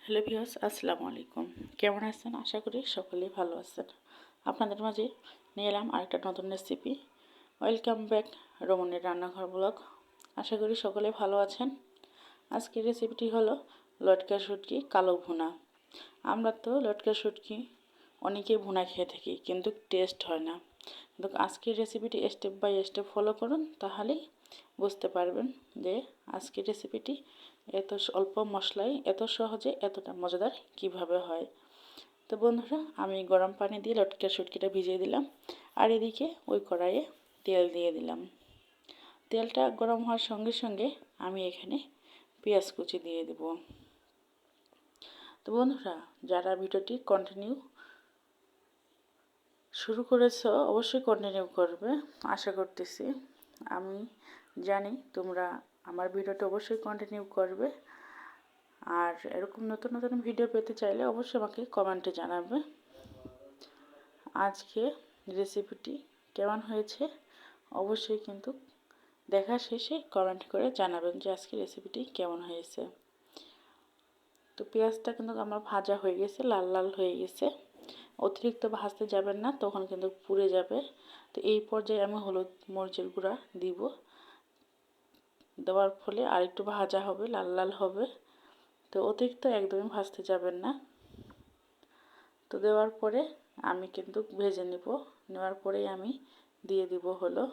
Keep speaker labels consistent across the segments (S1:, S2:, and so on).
S1: Hello viewers, আসসালামু আলাইকুম। কেমন আছেন? আশা করি সকলেই ভালো আছেন। আপনাদের মাঝে নিয়ে এলাম আরেকটা নতুন রেসিপি। ওয়েলকাম ব্যাক রমণীর রান্নাঘর ব্লগ। আশা করি সকলে ভালো আছেন। আজকের রেসিপিটি হলো লটকা শুটকি কালো ভুনা। আমরা তো লটকা শুটকি অনেকেই ভুনা খেয়ে থাকি, কিন্তু টেস্ট হয় না। কিন্তু আজকের রেসিপিটি স্টেপ বাই স্টেপ ফলো করুন, তাহলেই বুঝতে পারবেন যে আজকের রেসিপিটি এত অল্প মশলায় এত সহজে এতটা মজাদার কিভাবে হয়। তো বন্ধুরা, আমি গরম পানি দিয়ে লটকা শুটকিটা ভিজিয়ে দিলাম, আর এদিকে ওই কড়াইয়ে তেল দিয়ে দিলাম। তেলটা গরম হওয়ার সঙ্গে সঙ্গে আমি এখানে পেঁয়াজ কুচি দিয়ে দেব। তো বন্ধুরা, যারা ভিডিওটি কন্টিনিউ শুরু করেছো অবশ্যই কন্টিনিউ করবে, আশা করতেছি। আমি জানি তোমরা আমার ভিডিওটা অবশ্যই কন্টিনিউ করবে, আর এরকম নতুন নতুন ভিডিও পেতে চাইলে অবশ্যই আমাকে কমেন্টে জানাবে। আজকে রেসিপিটি কেমন হয়েছে অবশ্যই কিন্তু দেখা শেষে কমেন্ট করে জানাবেন যে আজকে রেসিপিটি কেমন হয়েছে। তো পেঁয়াজটা কিন্তু আমার ভাজা হয়ে গেছে, লাল লাল হয়ে গেছে। অতিরিক্ত ভাজতে যাবেন না, তখন কিন্তু পুড়ে যাবে। তো এই পর্যায়ে আমি হলুদ মরিচের গুঁড়া দিব। দেওয়ার ফলে আরেকটু ভাজা হবে, লাল লাল হবে। তো অতিরিক্ত একদমই ভাজতে যাবেন না। তো দেওয়ার পরে আমি কিন্তু ভেজে নেওয়ার পরেই আমি দিয়ে দিব হলো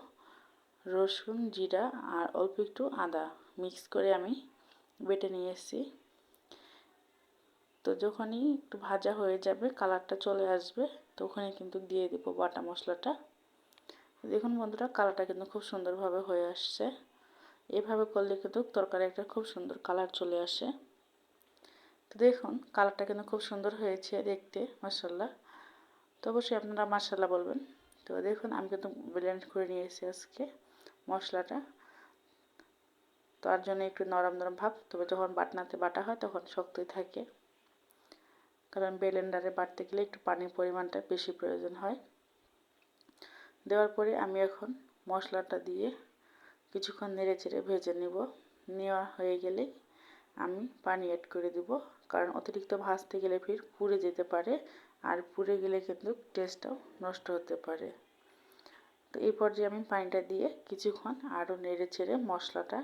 S1: রসুন, জিরা আর অল্প একটু আদা মিক্স করে আমি বেটে নিয়ে এসেছি। তো যখনই একটু ভাজা হয়ে যাবে, কালারটা চলে আসবে, তখনই কিন্তু দিয়ে দিব বাটা মশলাটা। দেখুন বন্ধুরা, কালারটা কিন্তু খুব সুন্দরভাবে হয়ে আসছে। এভাবে করলে কিন্তু তরকারি একটা খুব সুন্দর কালার চলে আসে। তো দেখুন কালারটা কিন্তু খুব সুন্দর হয়েছে দেখতে, মাশাআল্লাহ। তো অবশ্যই আপনারা মাশাআল্লাহ বলবেন। তো দেখুন আমি কিন্তু ব্লেন্ড করে নিয়েছি আজকে মশলাটা। তার জন্য একটু নরম নরম ভাব, তবে যখন বাটনাতে বাটা হয় তখন শক্তই থাকে, কারণ ব্লেন্ডারে বাটতে গেলে একটু পানির পরিমাণটা বেশি প্রয়োজন হয়। দেওয়ার পরে আমি এখন মশলাটা দিয়ে কিছুক্ষণ নেড়ে চেড়ে ভেজে নেওয়া হয়ে গেলে আমি পানি অ্যাড করে দিব, কারণ অতিরিক্ত ভাজতে গেলে ফির পুড়ে যেতে পারে, আর পুড়ে গেলে কিন্তু টেস্টটাও নষ্ট হতে পারে। তো এই পর্যায়ে আমি পানিটা দিয়ে কিছুক্ষণ আরও নেড়ে চেড়ে মশলাটা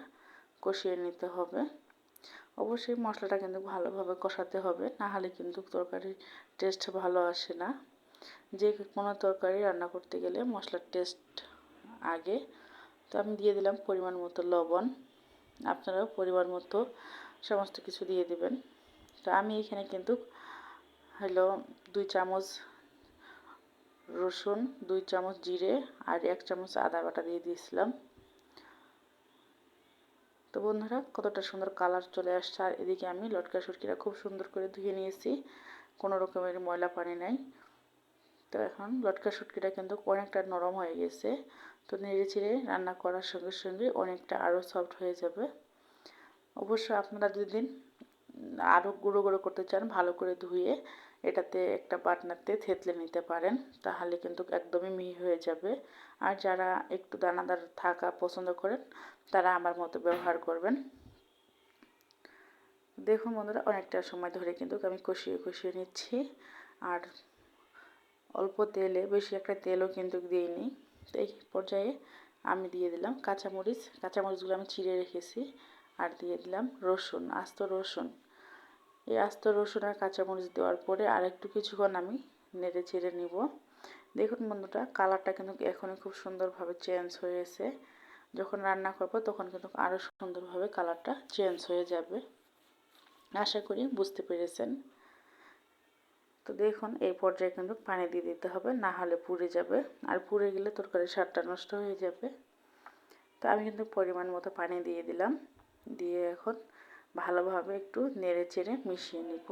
S1: কষিয়ে নিতে হবে। অবশ্যই মশলাটা কিন্তু ভালোভাবে কষাতে হবে, না হলে কিন্তু তরকারির টেস্ট ভালো আসে না। যে কোনো তরকারি রান্না করতে গেলে মশলার টেস্ট আগে। তো আমি দিয়ে দিলাম পরিমাণ মতো লবণ, আপনারাও পরিমাণ মতো সমস্ত কিছু দিয়ে দিবেন। তো আমি এখানে কিন্তু হলো 2 চামচ রসুন, 2 চামচ জিরে আর 1 চামচ আদা বাটা দিয়ে দিয়েছিলাম। তো বন্ধুরা, কতটা সুন্দর কালার চলে আসছে। আর এদিকে আমি লটকা শুটকিটা খুব সুন্দর করে ধুয়ে নিয়েছি, কোনো রকমের ময়লা পানি নাই। তো এখন লটকা শুটকিটা কিন্তু অনেকটা নরম হয়ে গেছে। তো নেড়ে চেড়ে রান্না করার সঙ্গে সঙ্গে অনেকটা আরও সফট হয়ে যাবে। অবশ্য আপনারা যদি আরও গুঁড়ো গুঁড়ো করতে চান, ভালো করে ধুয়ে এটাতে একটা বাটনাতে থেতলে নিতে পারেন, তাহলে কিন্তু একদমই মিহি হয়ে যাবে। আর যারা একটু দানাদার থাকা পছন্দ করেন তারা আমার মতো ব্যবহার করবেন। দেখুন বন্ধুরা, অনেকটা সময় ধরে কিন্তু আমি কষিয়ে নিচ্ছি, আর অল্প তেলে, বেশি একটা তেলও কিন্তু দিইনি। তো এই পর্যায়ে আমি দিয়ে দিলাম কাঁচামরিচগুলো আমি চিড়ে রেখেছি, আর দিয়ে দিলাম রসুন, আস্ত রসুন। এই আস্ত রসুন আর কাঁচামরিচ দেওয়ার পরে আর একটু কিছুক্ষণ আমি নেড়ে চেড়ে নিব। দেখুন বন্ধুরা, কালারটা কিন্তু এখনই খুব সুন্দরভাবে চেঞ্জ হয়েছে। যখন রান্না করব তখন কিন্তু আরও সুন্দরভাবে কালারটা চেঞ্জ হয়ে যাবে। আশা করি বুঝতে পেরেছেন। তো দেখুন এই পর্যায়ে কিন্তু পানি দিয়ে দিতে হবে, না হলে পুড়ে যাবে, আর পুড়ে গেলে তরকারির স্বাদটা নষ্ট হয়ে যাবে। তো আমি কিন্তু পরিমাণ মতো পানি দিয়ে দিলাম, দিয়ে এখন ভালোভাবে একটু নেড়ে চেড়ে মিশিয়ে নিব।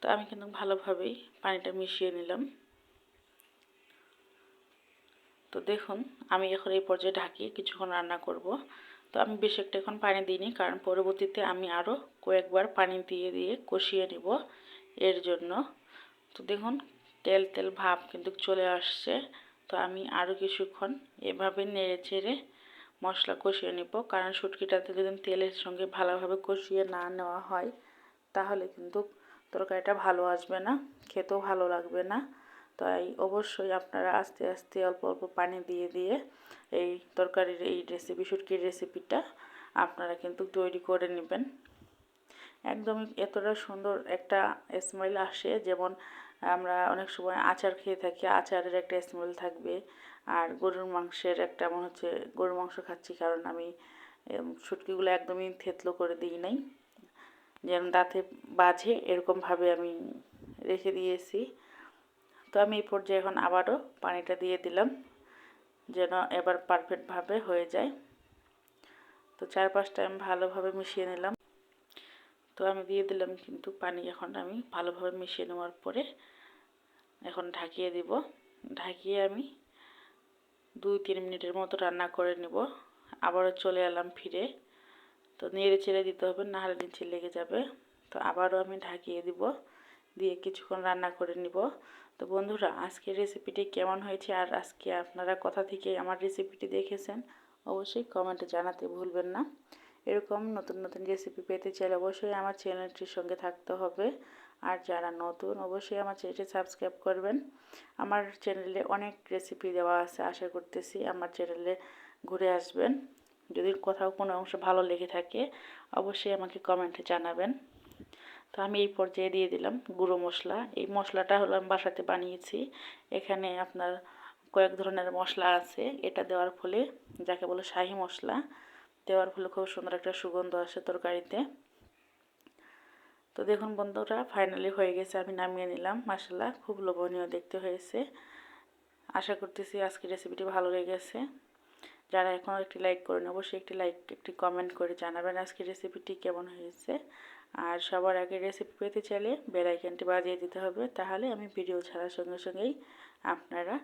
S1: তো আমি কিন্তু ভালোভাবেই পানিটা মিশিয়ে নিলাম। তো দেখুন আমি এখন এই পর্যায়ে ঢাকিয়ে কিছুক্ষণ রান্না করব। তো আমি বেশি একটা এখন পানি দিইনি, কারণ পরবর্তীতে আমি আরও কয়েকবার পানি দিয়ে কষিয়ে নেব এর জন্য। তো দেখুন তেল তেল ভাব কিন্তু চলে আসছে। তো আমি আরও কিছুক্ষণ এভাবে নেড়ে চেড়ে মশলা কষিয়ে নেব, কারণ শুটকিটাতে যদি তেলের সঙ্গে ভালোভাবে কষিয়ে না নেওয়া হয় তাহলে কিন্তু তরকারিটা ভালো আসবে না, খেতেও ভালো লাগবে না। তাই অবশ্যই আপনারা আস্তে আস্তে অল্প অল্প পানি দিয়ে দিয়ে এই তরকারির এই রেসিপি, শুটকির রেসিপিটা আপনারা কিন্তু তৈরি করে নেবেন। একদমই এতটা সুন্দর একটা স্মেল আসে, যেমন আমরা অনেক সময় আচার খেয়ে থাকি, আচারের একটা স্মেল থাকবে। আর গরুর মাংসের একটা মনে হচ্ছে গরুর মাংস খাচ্ছি, কারণ আমি শুটকিগুলো একদমই থেতলো করে দিই নাই, যেন দাঁতে বাজে এরকমভাবে আমি রেখে দিয়েছি। তো আমি এই পর্যায়ে এখন আবারও পানিটা দিয়ে দিলাম, যেন এবার পারফেক্টভাবে হয়ে যায়। তো 4-5 টাইম ভালোভাবে মিশিয়ে নিলাম। তো আমি দিয়ে দিলাম কিন্তু পানি, এখন আমি ভালোভাবে মিশিয়ে নেওয়ার পরে এখন ঢাকিয়ে দিব। ঢাকিয়ে আমি 2-3 মিনিটের মতো রান্না করে নেব। আবারও চলে এলাম ফিরে। তো নেড়ে চেড়ে দিতে হবে, না হলে নিচে লেগে যাবে। তো আবারও আমি ঢাকিয়ে দিব, দিয়ে কিছুক্ষণ রান্না করে নিব। তো বন্ধুরা, আজকের রেসিপিটি কেমন হয়েছে আর আজকে আপনারা কোথা থেকে আমার রেসিপিটি দেখেছেন অবশ্যই কমেন্টে জানাতে ভুলবেন না। এরকম নতুন নতুন রেসিপি পেতে চাইলে অবশ্যই আমার চ্যানেলটির সঙ্গে থাকতে হবে। আর যারা নতুন অবশ্যই আমার চ্যানেলটি সাবস্ক্রাইব করবেন। আমার চ্যানেলে অনেক রেসিপি দেওয়া আছে, আশা করতেছি আমার চ্যানেলে ঘুরে আসবেন। যদি কোথাও কোনো অংশ ভালো লেগে থাকে অবশ্যই আমাকে কমেন্টে জানাবেন। তো আমি এই পর্যায়ে দিয়ে দিলাম গুঁড়ো মশলা। এই মশলাটা হলো আমি বাসাতে বানিয়েছি। এখানে আপনার কয়েক ধরনের মশলা আছে, এটা দেওয়ার ফলে, যাকে বলে শাহি মশলা, দেওয়ার ফলে খুব সুন্দর একটা সুগন্ধ আসে তরকারিতে। তো দেখুন বন্ধুরা, ফাইনালি হয়ে গেছে, আমি নামিয়ে নিলাম। মাশাআল্লাহ, খুব লোভনীয় দেখতে হয়েছে। আশা করতেছি আজকের রেসিপিটি ভালো লেগেছে। যারা এখনও একটি লাইক করেন অবশ্যই একটি লাইক, একটি কমেন্ট করে জানাবেন আজকের রেসিপিটি কেমন হয়েছে। আর সবার আগে রেসিপি পেতে চাইলে বেল আইকনটি বাজিয়ে দিতে হবে, তাহলে আমি ভিডিও ছাড়ার সঙ্গে সঙ্গেই আপনারা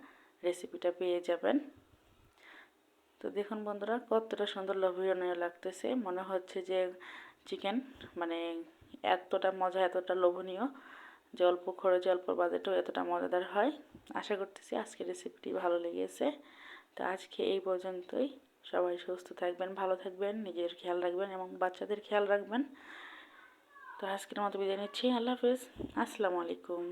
S1: রেসিপিটা পেয়ে যাবেন। তো দেখুন বন্ধুরা, কতটা সুন্দর লোভনীয় লাগতেছে, মনে হচ্ছে যে চিকেন, মানে এতটা মজা, এতটা লোভনীয় যে অল্প খরচে অল্প বাজেটেও এতটা মজাদার হয়। আশা করতেছি আজকের রেসিপিটি ভালো লেগেছে। তো আজকে এই পর্যন্তই। সবাই সুস্থ থাকবেন, ভালো থাকবেন, নিজের খেয়াল রাখবেন এবং বাচ্চাদের খেয়াল রাখবেন। তো আজকের মতো বিদায় নিচ্ছি। আল্লাহ হাফেজ, আসসালামু আলাইকুম।